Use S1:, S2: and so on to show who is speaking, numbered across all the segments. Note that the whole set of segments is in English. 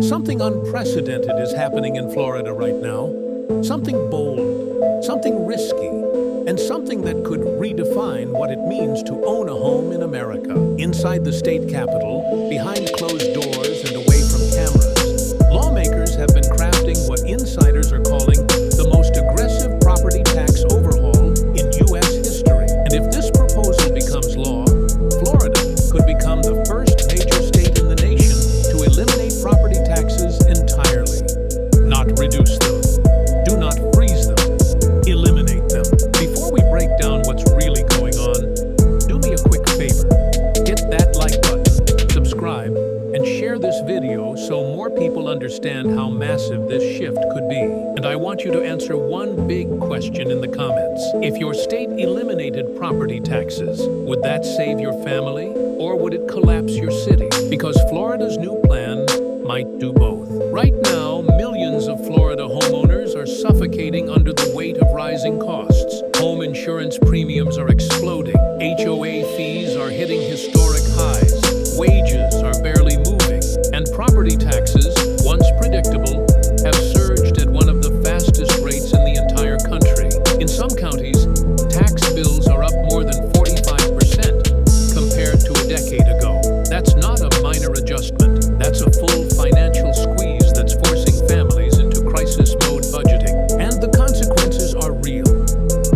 S1: Something unprecedented is happening in Florida right now. Something bold, something risky, and something that could redefine what it means to own a home in America. Inside the state capitol, behind closed doors and away from cameras, lawmakers have been crafting what insiders are calling the most aggressive property tax overhaul in U.S. history. And if this proposal becomes law, Florida could become the first major state in the nation to eliminate property taxes entirely. Not reduce them. Do not freeze them. Eliminate them. Before we break down what's really going on, do me a quick favor. Hit that like button, subscribe, and share this video so more people understand how massive this shift could be. And I want you to answer one big question in the comments. If your state eliminated property taxes, would that save your family, or would it collapse your city? Because Florida's new plan might do both. Right now, millions of Florida homeowners are suffocating under the weight of rising costs. Home insurance premiums are exploding. HOA fees are hitting historic highs. Wages are barely moving. And property taxes, once predictable, have surged at one of the fastest rates in the entire country. In some counties, tax bills are up more than 45% compared to a decade ago. That's not a minor adjustment. That's a full financial squeeze that's forcing families into crisis mode budgeting. And the consequences are real.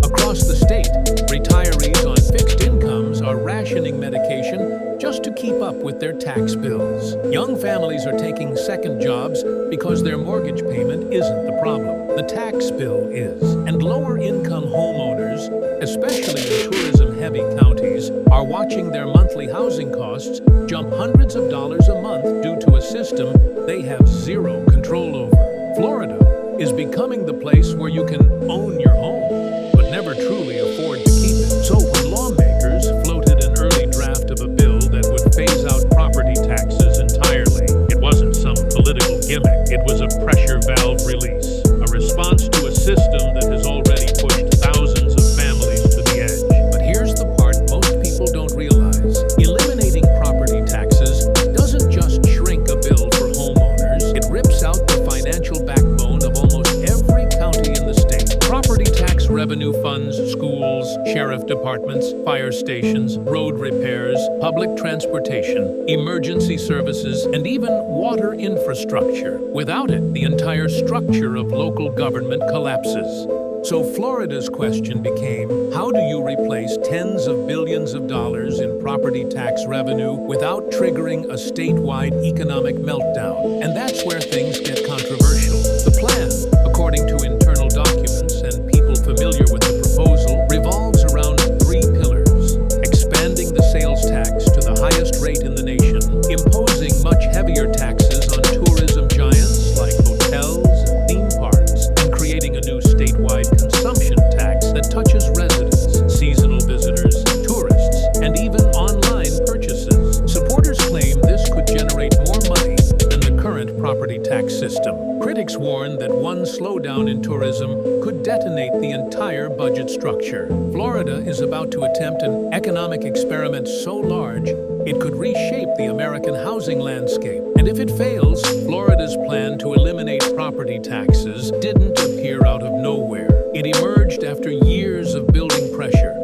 S1: Across the state, retirees on fixed incomes are rationing medication just to keep up with their tax bills. Young families are taking second jobs because their mortgage payment isn't the problem. The tax bill is. And lower-income homeowners, especially in tourism-heavy counties, are watching their monthly housing costs jump hundreds of dollars a month due to a system they have zero control over. Florida is becoming the place where you can own your home, but never truly afford to keep it. So when lawmakers floated an early draft of a bill that would phase out property taxes entirely, it wasn't some political gimmick. It was a pressure valve release, a response to a system that has already pushed thousands of families to the edge. But here's the part most people don't realize. Eliminating property taxes doesn't just shrink a bill for homeowners, it rips out the financial backbone of almost every county in the state. Property tax revenue funds schools, sheriff departments, fire stations, road repairs, public transportation, emergency services, and even water infrastructure. Without it, the entire structure of local government collapses. So Florida's question became, how do you replace tens of billions of dollars in property tax revenue without triggering a statewide economic meltdown? And that's where things get controversial. The plan, according to internal documents and people familiar with the proposal, revolves around three pillars: expanding the sales tax to the highest rate in the nation, imposing much heavier taxes on tourism giants like hotels and theme parks, and creating a new statewide consumption tax that touches residents, seasonal visitors, tourists, and even online purchases. Supporters claim this could generate more money than the current property tax system. Critics warn that one slowdown in tourism could detonate the entire budget structure. Florida is about to attempt an economic experiment so large it could reshape the American housing landscape. And if it fails, Florida's plan to eliminate property taxes didn't appear out of nowhere. It emerged after years of building pressure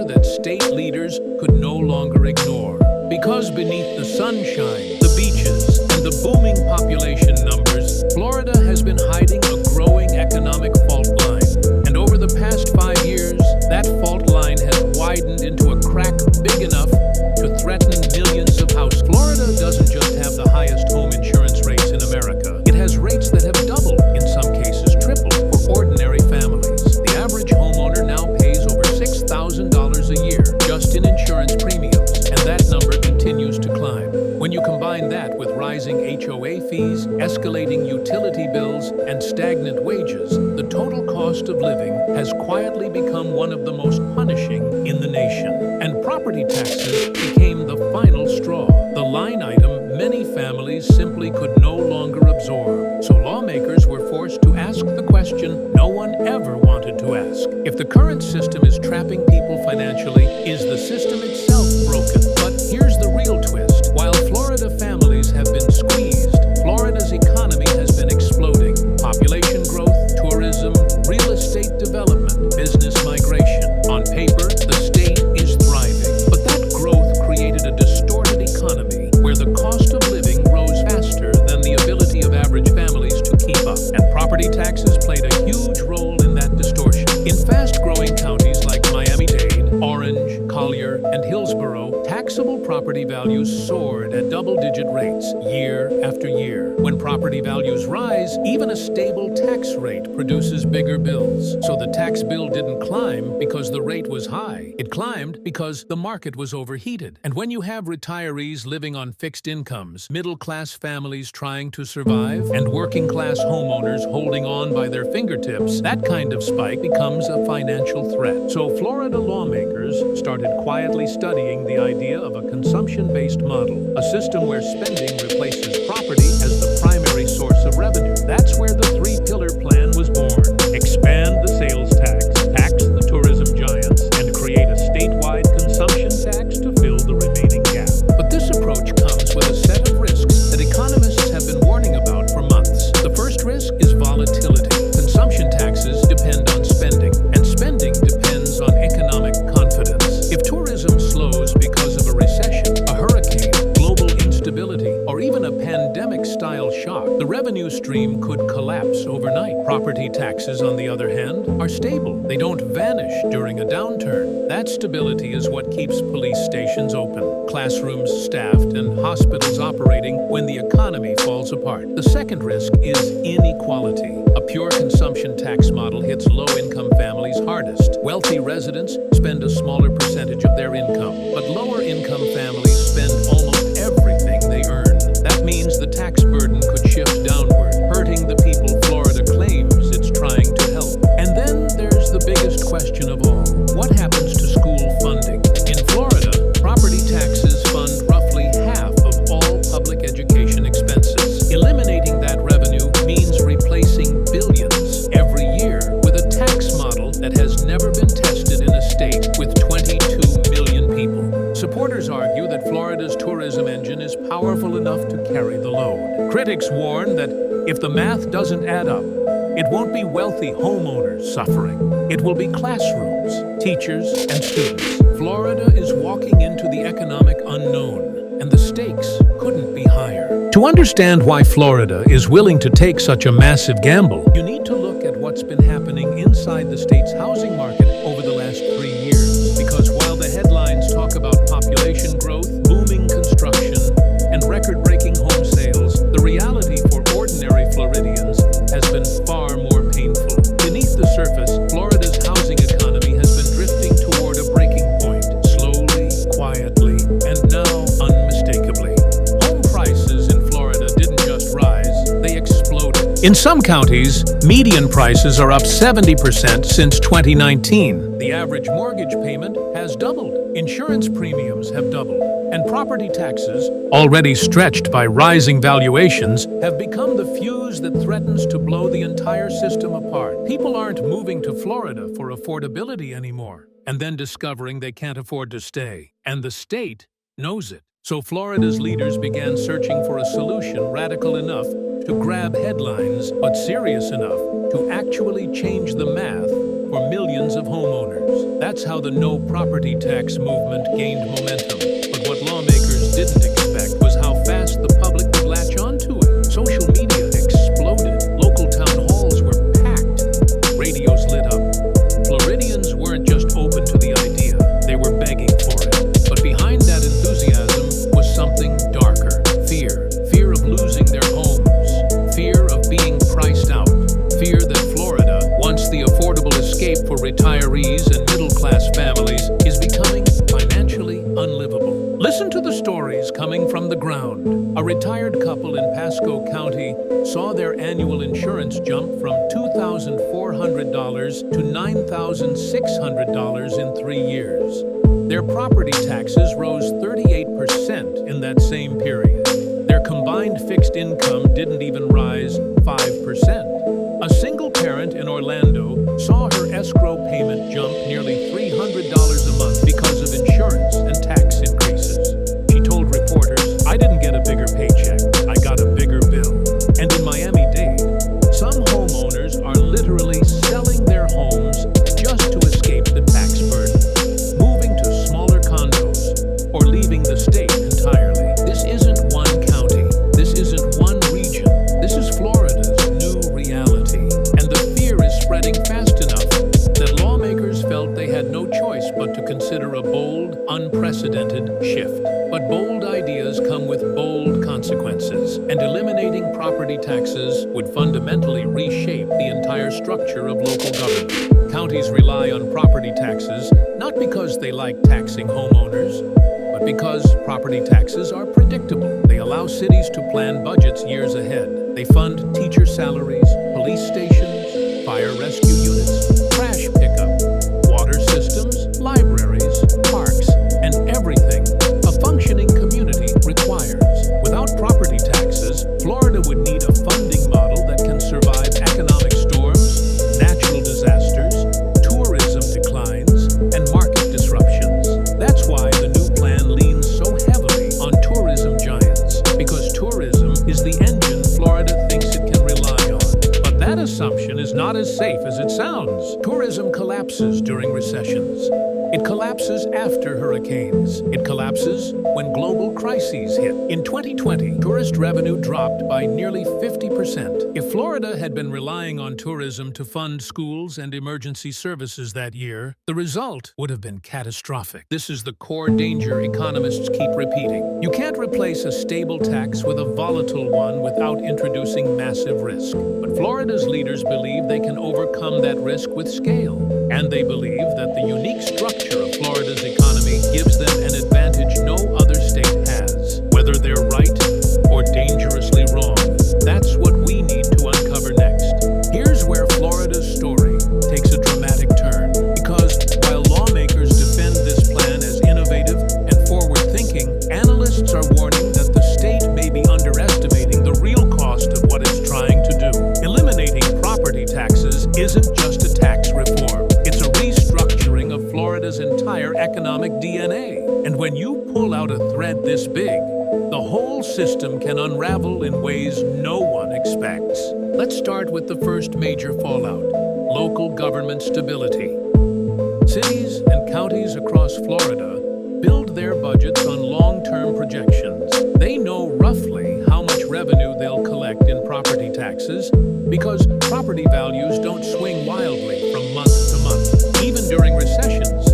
S1: that state leaders could no longer ignore. Because beneath the sunshine, the beaches, and the booming population numbers, Florida has been hiding a growing economic fault line. And over the past 5 years, that fault line has widened into a crack big enough to threaten millions of houses. Florida doesn't just have the highest home insurance rates in America. It has rates that have doubled, in some cases tripled, for ordinary families. The average homeowner now pays over $6,000 a year just in insurance premiums, and that number continues to climb. When you combine that with rising HOA fees, escalating utility bills, and stagnant wages, the total cost of living has quietly become one of the most punishing in the nation. And property taxes became the final straw, the line item many families simply could no longer absorb. So lawmakers were forced to ask the question no one ever wanted to ask. If the current system is trapping people financially, is the system itself broken? But here's the real twist. While Florida families have been squeezed, Florida's economy values soared at double-digit rates year after year. When property values rise, even a stable tax rate produces bigger bills. So the tax bill didn't climb because the rate was high. It climbed because the market was overheated. And when you have retirees living on fixed incomes, middle-class families trying to survive, and working-class homeowners holding on by their fingertips, that kind of spike becomes a financial threat. So Florida lawmakers started quietly studying the idea of a consumption-based model, a system where spending replaces property as the primary source of revenue. That's where the three-pillar plan was born. Expand the sales tax, tax the tourism giants, and create a statewide consumption tax to fill the remaining gap. But this approach comes with a set of risks that economists have been warning about for months. The first risk is volatility. Consumption taxes depend on spending, and spending depends on economic confidence. If tourism slows because of a recession, a hurricane, global instability, or even a pandemic-style shock, the revenue stream could collapse overnight. Property taxes, on the other hand, are stable. They don't vanish during a downturn. That stability is what keeps police stations open, classrooms staffed, and hospitals operating when the economy falls apart. The second risk is inequality. A pure consumption tax model hits low-income families hardest. Wealthy residents spend a smaller percentage of their income, but lower-income families spend almost everything they earn. That means the tax burden could shift downward, hurting the people Florida claims it's trying to help. And then there's the biggest question of all. What happens to school funding? In Florida, property taxes fund roughly half of all public education expenses. Eliminating that revenue means replacing billions every year with a tax model that has never been tested in a state with 22 million people. Supporters argue that Florida's tourism engine is powerful enough to carry the load. Critics warn that if the math doesn't add up, it won't be wealthy homeowners suffering. It will be classrooms, teachers, and students. Florida is walking into the economic unknown, and the stakes couldn't be higher. To understand why Florida is willing to take such a massive gamble, you need to look at what's been happening inside the state's housing market over the last 3 years. Because while the headlines talk about population growth, booming construction, and record-breaking home sales, the reality for ordinary Floridians has been far more painful. Beneath the surface, Florida's housing economy has been drifting toward a breaking point, slowly, quietly, and now unmistakably. Home prices in Florida didn't just rise, they exploded. In some counties, median prices are up 70% since 2019. The average mortgage payment has doubled. Insurance premiums have doubled. And property taxes, already stretched by rising valuations, have become the fuse that threatens to blow the entire system apart. People aren't moving to Florida for affordability anymore, and then discovering they can't afford to stay. And the state knows it. So Florida's leaders began searching for a solution radical enough to grab headlines, but serious enough to actually change the math for millions of homeowners. That's how the no property tax movement gained momentum. But what lawmakers didn't expect was how fast the public would latch onto it. Social media exploded. Local town halls were packed. Radios lit up. Floridians weren't just open to the idea, they were begging for it. But behind that enthusiasm was something darker. Fear. Fear of losing their homes. Fear of being priced out. Fear that Florida, once the affordable escape for retirees and middle-class families, is becoming financially unlivable. Listen to the stories coming from the ground. A retired couple in Pasco County saw their annual insurance jump from $2,400 to $9,600 in 3 years. Their property taxes rose 38% in that same period. Their combined fixed income didn't even rise 5%. A single parent in Orlando saw her escrow payment jump nearly $300 a month because of insurance and tax increases. She told reporters, "I didn't get a bigger paycheck, I got a bigger bill." And in Miami-Dade, some homeowners are literally selling their homes just to escape the tax burden, moving to smaller condos or leaving the state entirely. This isn't one county, this isn't one region, this is Florida's new reality. property taxes would fundamentally reshape the entire structure of local government. Counties rely on property taxes not because they like taxing homeowners, but because property taxes are predictable. They allow cities to plan budgets years ahead. They fund teacher salaries, police stations, fire rescue units, trash pickup, water systems, libraries, parks, and everything a functioning community requires. Without property taxes, Florida would need a funding model that can survive economic storms, natural disasters, tourism declines, and market disruptions. That's why the new plan leans so heavily on tourism giants, because tourism is the engine Florida thinks it can rely on. But that assumption is not as safe as it sounds. Tourism collapses during recessions. It collapses after hurricanes. It collapses when global crises hit. In 2020, tourist revenue dropped by nearly 50%. If Florida had been relying on tourism to fund schools and emergency services that year, the result would have been catastrophic. This is the core danger economists keep repeating. You can't replace a stable tax with a volatile one without introducing massive risk. But Florida's leaders believe they can overcome that risk with scale. And they believe that the unique structure of Florida's economy gives them an advantage no other state has. Whether they're right or dangerously wrong, that's what we need to uncover next. Here's where Florida's story takes a dramatic turn. Because while lawmakers defend this plan as innovative and forward-thinking, analysts are warning that the state may be underestimating the real cost of what it's trying to do. Eliminating property taxes isn't just a tax reform. It's a restructuring of Florida's entire economic DNA. And when you pull out a thread this big, the whole system can unravel in ways no one expects. Let's start with the first major fallout: local government stability. Cities and counties across Florida build their budgets on long-term projections. They know roughly how much revenue they'll collect in property taxes because property values don't swing wildly from month to month. Even during recessions,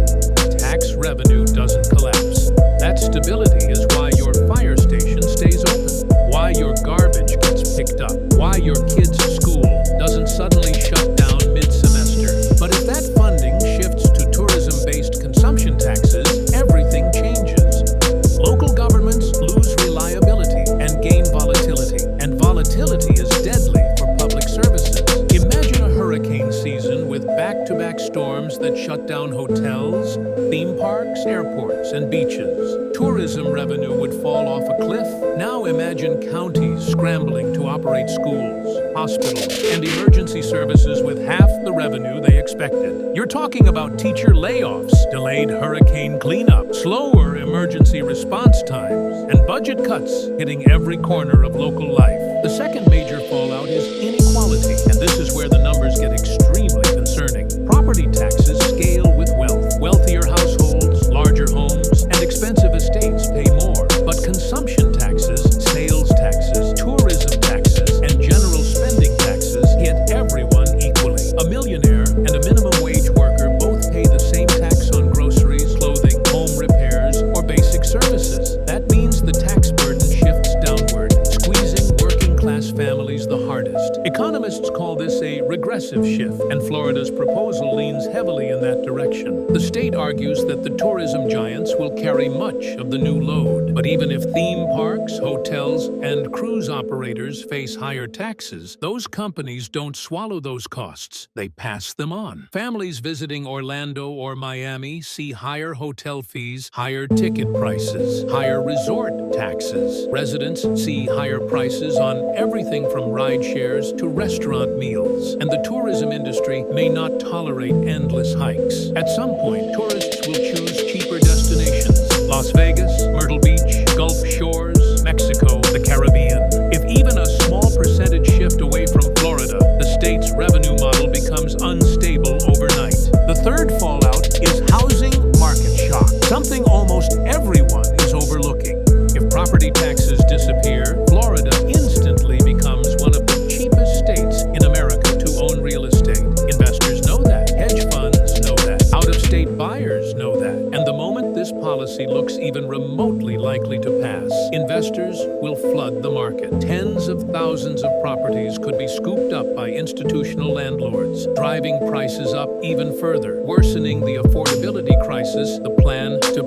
S1: tax revenue doesn't collapse. That stability is why your fire station stays open, why your garbage gets picked up, why your kid's school doesn't suddenly shut down mid-semester. But if that funding shifts to tourism-based consumption taxes, everything changes. Local governments lose reliability and gain volatility, and volatility is deadly for public services. Imagine a hurricane season with back-to-back storms that shut down hotels, theme parks, airports, and beaches. Tourism revenue would fall off a cliff. Now imagine counties scrambling to operate schools, hospitals, and emergency services with half the revenue they expected. You're talking about teacher layoffs, delayed hurricane cleanup, slower emergency response times, and budget cuts hitting every corner of local life. The second major fallout is inequality, and this is where the numbers get extremely concerning. Property taxes scale with wealth. Wealthier households, larger homes, and expensive estates pay more. But consumption taxes, sales taxes, tourism taxes, and general spending taxes hit everyone equally. A millionaire and a minimum wage worker both pay the same tax on groceries, clothing, home repairs, or basic services. That means the tax burden shifts downward, squeezing working-class families the hardest. Economists call this a regressive shift, and Florida's proposal leans heavily in that direction. The state argues that the tourism giants will carry much of the new load. But even if theme parks, hotels, and cruise operators face higher taxes, those companies don't swallow those costs. They pass them on. Families visiting Orlando or Miami see higher hotel fees, higher ticket prices, higher resort taxes. Residents see higher prices on everything from ride shares to restaurant meals. And the tourism industry may not tolerate endless hikes. At some point, tourists will choose cheaper destinations: Las Vegas, Myrtle Beach, Gulf Shores, Mexico, the Caribbean. If even a small percentage shift away from Florida, the state's revenue model becomes unstable overnight. The third fallout is housing market shock, something almost everyone is overlooking. If property taxes disappear, Florida instantly becomes one of the cheapest states in America to own real estate. Investors know that. Hedge funds know that. Out-of-state buyers know that. And the moment this policy looks even remotely likely to pass, properties could be scooped up by institutional landlords, driving prices up even further, worsening the affordability crisis the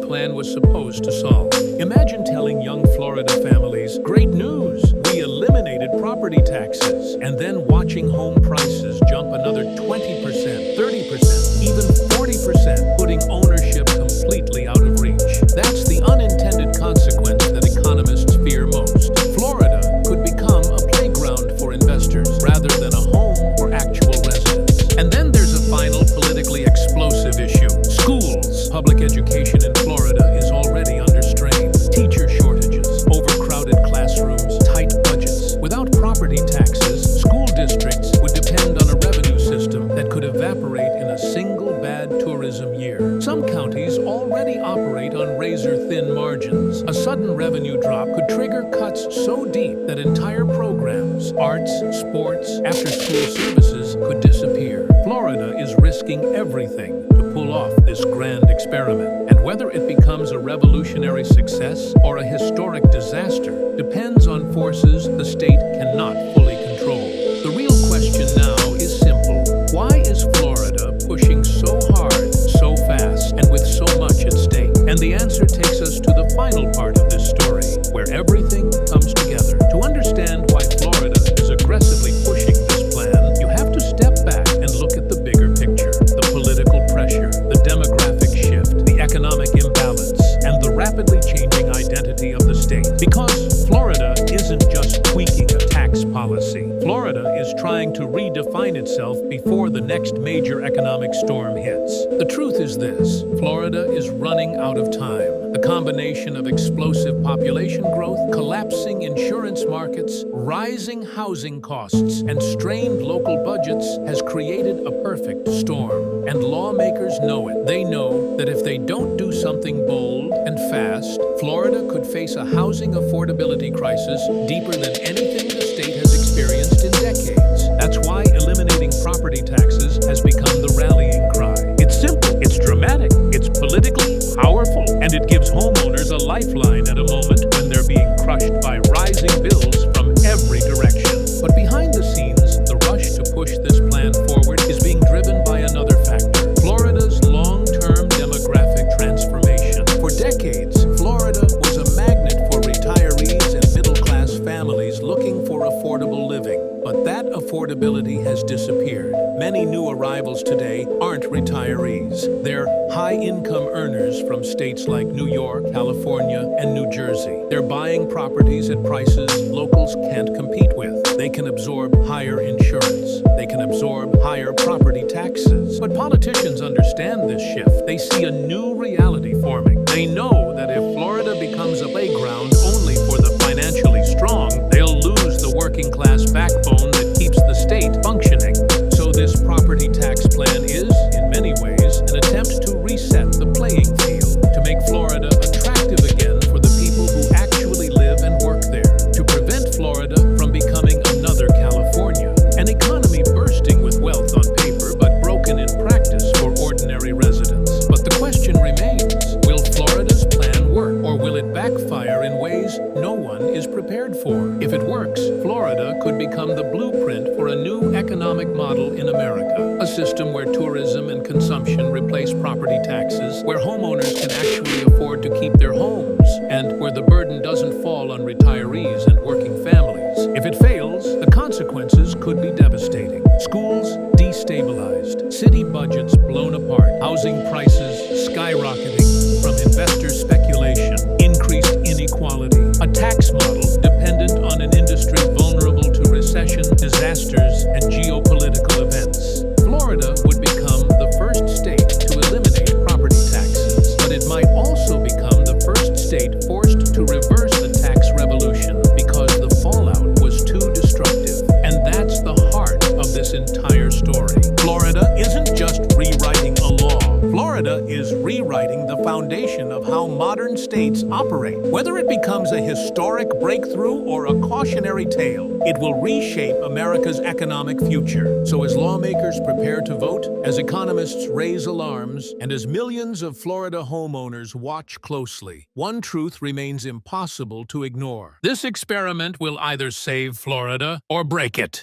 S1: plan was supposed to solve. Imagine telling young Florida families, "Great news! We eliminated property taxes," and then watching home prices jump another 20%, 30%, even 40%, putting ownership completely out of reach. That's the unintended consequence that economists fear most. Florida could become a playground for investors rather than a home for actual residents. And then there's a final politically explosive issue: schools. Public education in Florida is already under strain. Teacher shortages, overcrowded classrooms, tight budgets. Without property taxes, school districts would depend on a revenue system that could evaporate in a single bad tourism year. Some counties already operate on razor-thin margins. A sudden revenue drop could trigger cuts so deep that entire programs, arts, sports, after-school services could disappear. Florida is risking everything to pull off this grand experiment, and whether it becomes a revolutionary success or a historic disaster depends on forces the state cannot fully control. The real question now is simple. Why is Florida pushing so hard, so fast, and with so much at stake? And the answer takes us to the final part of this story, where everything comes together. To understand why Florida is aggressively pushing this plan, you have to step back and look at the bigger picture: the political pressure, the demographic shift, the economic imbalance, and the rapidly changing identity of the state. Because Florida isn't just tweaking a tax policy. Florida is trying to redefine itself before the next major economic storm hits. The truth is this: Florida is running out of time. The combination of explosive population growth, collapsing insurance markets, rising housing costs, and strained local budgets has created a perfect storm. And lawmakers know it. They know that if they don't do something bold and fast, Florida could face a housing affordability crisis deeper than anything the state has experienced in decades. That's why eliminating property taxes has become the rallying cry. It's simple, it's dramatic, it's politically powerful, and it gives homeowners a lifeline at a moment when they're being crushed by rising bills from every direction. But behind the scenes, the rush to push this plan forward is being driven by another factor: Florida's long-term demographic transformation. For decades, Florida was a magnet for retirees and middle-class families looking for affordable living. But that affordability has disappeared. Many new arrivals today aren't retirees. They're high-income earners from states like New York, California, and New Jersey. They're buying properties at prices locals can't compete with. They can absorb higher insurance. They can absorb higher property taxes. But politicians understand this shift. They see a new reality forming. They know that if Florida becomes a playground only for the financially strong, they'll lose the working-class backbone that keeps the state functioning. So this property tax plan is, in many ways, an attempt to reset the playing field, to make Florida attractive again for the people who actually live and work there, to prevent Florida from becoming another California, an economy bursting with wealth on paper but broken in practice for ordinary residents. But the question remains: will Florida's plan work, or will it backfire in ways no one is prepared for? If it works, Florida could become the blueprint for a new economic model in America, a system where tourism and consumption replace property taxes, where homeowners can actually afford to keep their homes, and where the burden doesn't fall on retirees and working families. If it fails, the consequences could be devastating. Schools destabilized, city budgets blown apart, housing prices skyrocketing from investor speculation, increased inequality, a tax model dependent on an industry vulnerable to recession, disasters, and geopolitical events. Florida would become the first state to eliminate property taxes, but it might also become the first state forced to reverse the tax revolution because the fallout was too destructive. And that's the heart of this entire story. Florida isn't just rewriting a law. Florida is rewriting reshaping the foundation of how modern states operate. Whether it becomes a historic breakthrough or a cautionary tale, it will reshape America's economic future. So as lawmakers prepare to vote, as economists raise alarms, and as millions of Florida homeowners watch closely, one truth remains impossible to ignore. This experiment will either save Florida or break it.